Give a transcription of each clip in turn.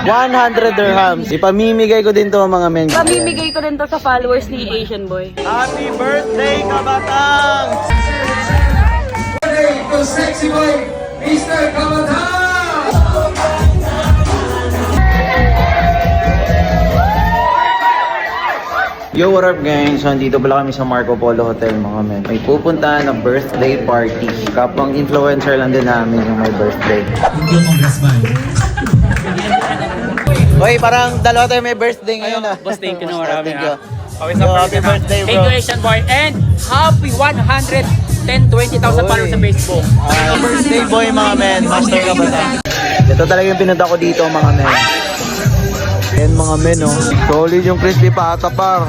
100 dirhams. Ipamimigay ko din to mga men. Pamimigay ko din to sa followers ni Asian Boy. Happy birthday, Kabatang! Birthday to Sexy Boy, Mr. Kabatang! Yo, what up guys? So, andito pala kami sa Marco Polo Hotel mga men. May pupuntahan na birthday party. Kapang influencer lang din namin yung may birthday. Hindi mo congressman. Hoy, parang dalawa tayo may birthday ngayon ah. Boss, thank you na marami Thank you. Yo, Happy birthday bro. Thank you, Asian Boy. And happy 120,000 followers sa Facebook. Birthday boy mga men. Master Kabatang. Ito talaga yung pinunta ko dito mga men. Yan mga men oh. Solid yung crispy pata par.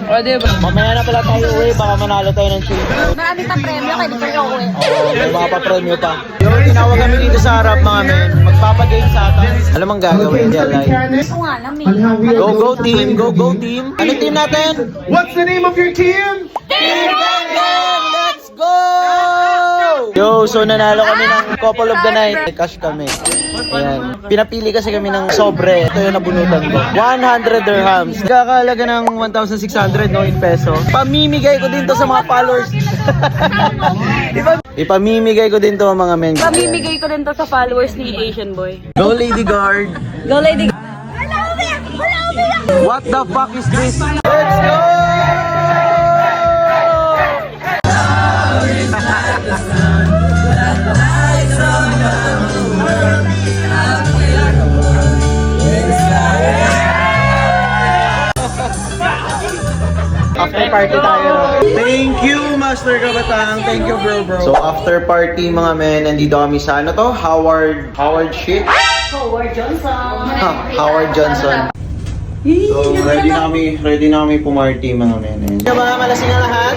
O diba? Mamaya na pala tayo uwi. Baka manalo tayo ng chill. Marami pa premyo kaya di kayo uwi. May mga pa-premyo pa. Yo, tinawag kami dito sa harap mga men. Magpapagame sa atin. Alam ang gagawin dyan like. Ito nga lang eh. Go team! Go team! Anong team natin? What's the name of your team? Team Gangan! Let's go! Yo, so nanalo kami ng couple of the night. May cash kami. Ayan. Pinapili kasi kami ng sobre. Ito yung nabunutan ko. 100 dirhams. Kakalaga ng 1,600 no in peso. Pamimigay ko din to sa mga followers. Ipamimigay ko din to mga men. Pamimigay ko din to sa followers ni Asian Boy. Go Lady Guard! Go lady! What the fuck is this? Let's go! After party tayo. Thank you, Master Kabatang. Thank you, bro. So, after party, mga men, nandito kami sa ano to? Howard shit? Howard Johnson. Howard Johnson. So, ready na kami pumarty, mga men. Mga malasing na lahat.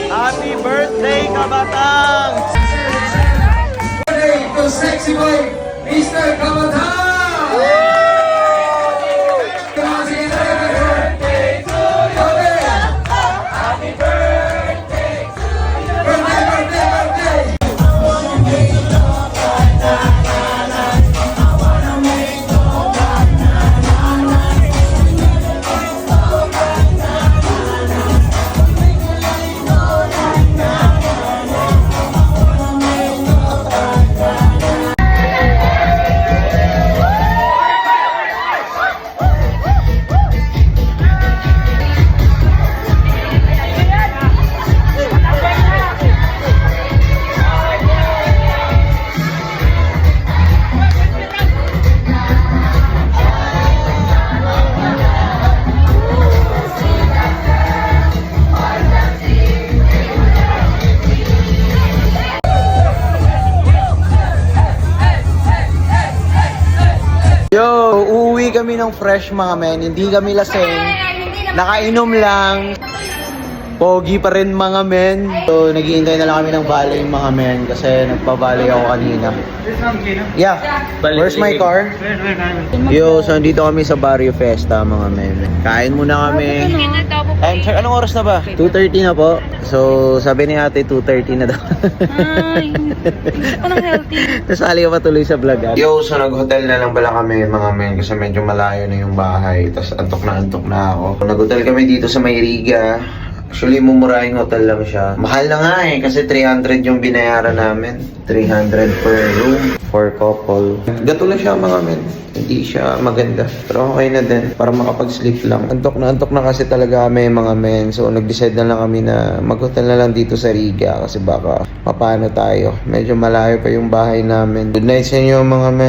Happy birthday, Kabatang! Birthday to Sexy Boy, Mr. Kabatang! Yo, uuwi kami ng fresh mga men. Hindi kami lasing. Nakainom lang. Pogi pa rin mga men. So, naghihintay na lang kami ng balay mga men. Kasi nagpa-balay ako kanina. Yeah. Where's my car? Yo, so nandito kami sa Barrio Fiesta mga men. Kain muna kami. Time check. Anong oras na ba? 2:30 na po. So, sabi ni ate 2:30 na daw. Ay, anong healthy? Nasali ka pa tuloy sa vlog. Yo, so nag-hotel na lang pala kami mga men kasi medyo malayo na yung bahay. Tapos antok na ako. Nag-hotel kami dito sa Mayriga. Actually, mumurahing hotel lang siya. Mahal na nga eh, kasi 300 yung binayaran namin. 300 per room for couple. Gato lang siya mga men. Hindi siya maganda. Pero okay na din, para makapag-sleep lang. Antok na kasi talaga kami mga men. So, nag-decide na lang kami na mag-hotel na lang dito sa Riga. Kasi baka mapano tayo. Medyo malayo pa yung bahay namin. Good night sa inyo mga men.